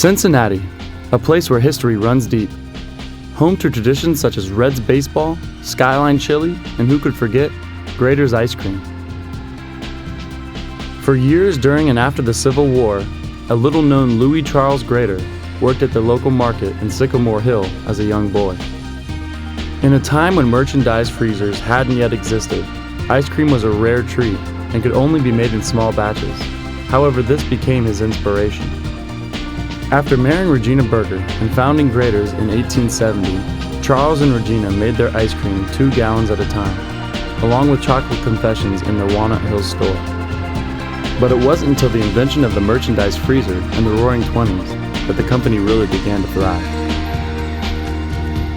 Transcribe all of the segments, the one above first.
Cincinnati, a place where history runs deep. Home to traditions such as Reds baseball, Skyline chili, and who could forget, Graeter's ice cream. For years during and after the Civil War, a little-known Louis Charles Graeter worked at the local market in Sycamore Hill as a young boy. In a time when merchandise freezers hadn't yet existed, ice cream was a rare treat and could only be made in small batches. However, this became his inspiration. After marrying Regina Berger and founding Graeter's in 1870, Charles and Regina made their ice cream 2 gallons at a time, along with chocolate confections in their Walnut Hills store. But it wasn't until the invention of the merchandise freezer in the Roaring '20s that the company really began to thrive.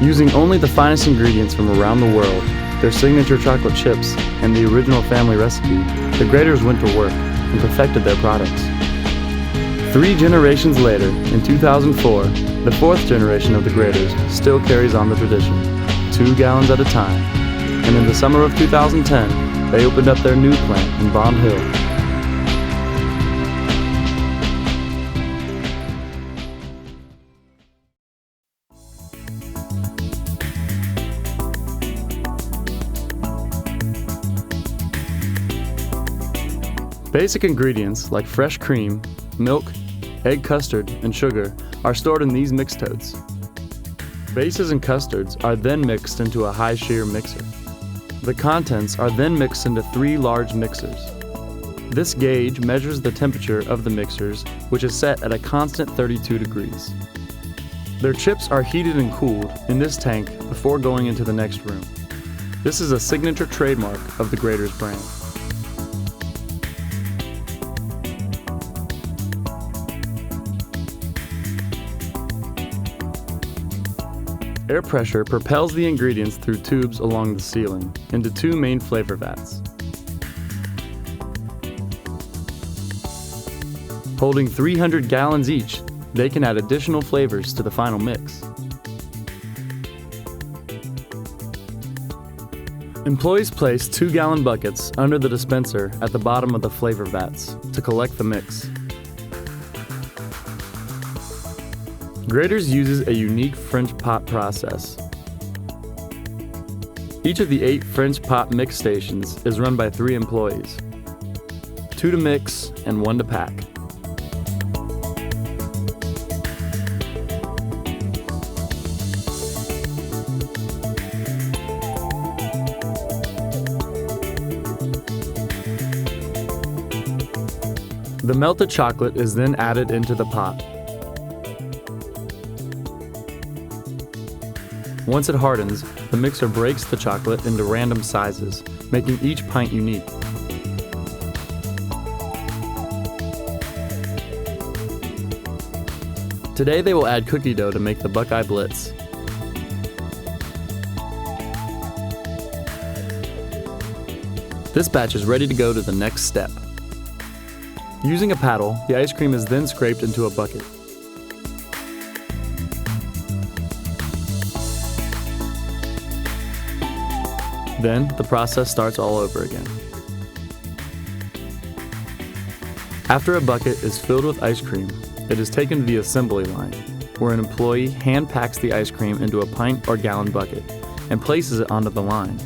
Using only the finest ingredients from around the world, their signature chocolate chips, and the original family recipe, the Graeters went to work and perfected their products. 3 generations later, in 2004, the 4th generation of the Graeters still carries on the tradition, 2 gallons at a time, and in the summer of 2010, they opened up their new plant in Bond Hill. Basic ingredients like fresh cream, milk, egg custard, and sugar are stored in these mix totes. Bases and custards are then mixed into a high shear mixer. The contents are then mixed into 3 large mixers. This gauge measures the temperature of the mixers, which is set at a constant 32 degrees. Their chips are heated and cooled in this tank before going into the next room. This is a signature trademark of the Graeter's brand. Air pressure propels the ingredients through tubes along the ceiling into 2 main flavor vats. Holding 300 gallons each, they can add additional flavors to the final mix. Employees place 2-gallon buckets under the dispenser at the bottom of the flavor vats to collect the mix. Graeter's uses a unique French pot process. Each of the 8 French pot mix stations is run by 3 employees, 2 to mix and 1 to pack. The melted chocolate is then added into the pot. Once it hardens, the mixer breaks the chocolate into random sizes, making each pint unique. Today they will add cookie dough to make the Buckeye Blitz. This batch is ready to go to the next step. Using a paddle, the ice cream is then scraped into a bucket. Then, the process starts all over again. After a bucket is filled with ice cream, it is taken to the assembly line, where an employee hand packs the ice cream into a pint or gallon bucket and places it onto the line.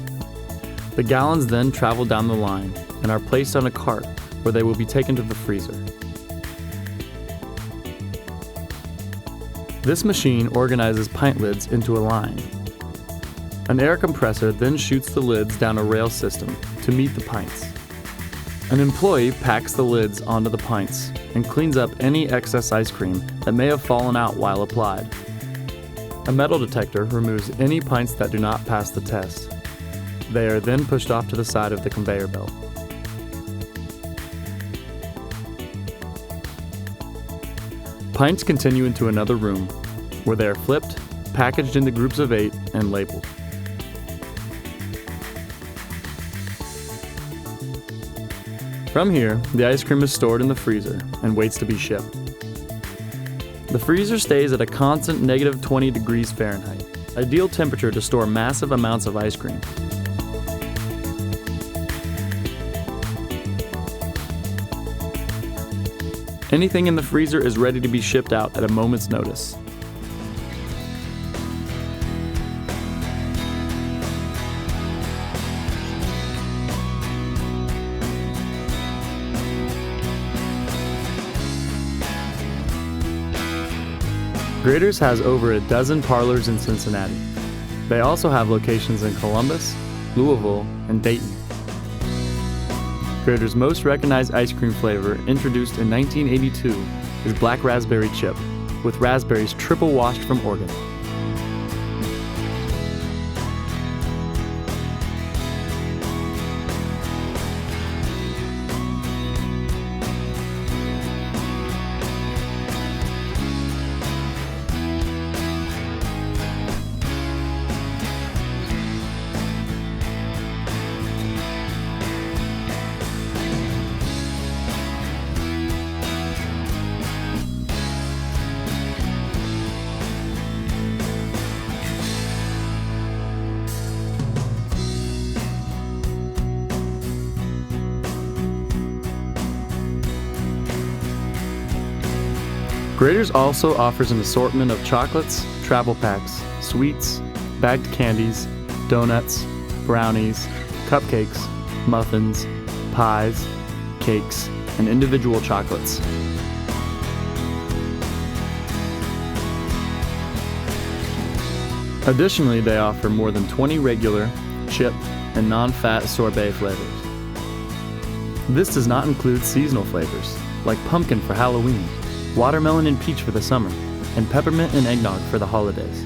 The gallons then travel down the line and are placed on a cart where they will be taken to the freezer. This machine organizes pint lids into a line. An air compressor then shoots the lids down a rail system to meet the pints. An employee packs the lids onto the pints and cleans up any excess ice cream that may have fallen out while applied. A metal detector removes any pints that do not pass the test. They are then pushed off to the side of the conveyor belt. Pints continue into another room, where they are flipped, packaged into groups of 8, and labeled. From here, the ice cream is stored in the freezer and waits to be shipped. The freezer stays at a constant negative 20 degrees Fahrenheit, ideal temperature to store massive amounts of ice cream. Anything in the freezer is ready to be shipped out at a moment's notice. Graeter's has over a dozen parlors in Cincinnati. They also have locations in Columbus, Louisville, and Dayton. Graeter's most recognized ice cream flavor, introduced in 1982, is Black Raspberry Chip, with raspberries triple washed from Oregon. Graeter's also offers an assortment of chocolates, travel packs, sweets, bagged candies, donuts, brownies, cupcakes, muffins, pies, cakes, and individual chocolates. Additionally, they offer more than 20 regular, chip, and non-fat sorbet flavors. This does not include seasonal flavors, like pumpkin for Halloween, watermelon and peach for the summer, and peppermint and eggnog for the holidays.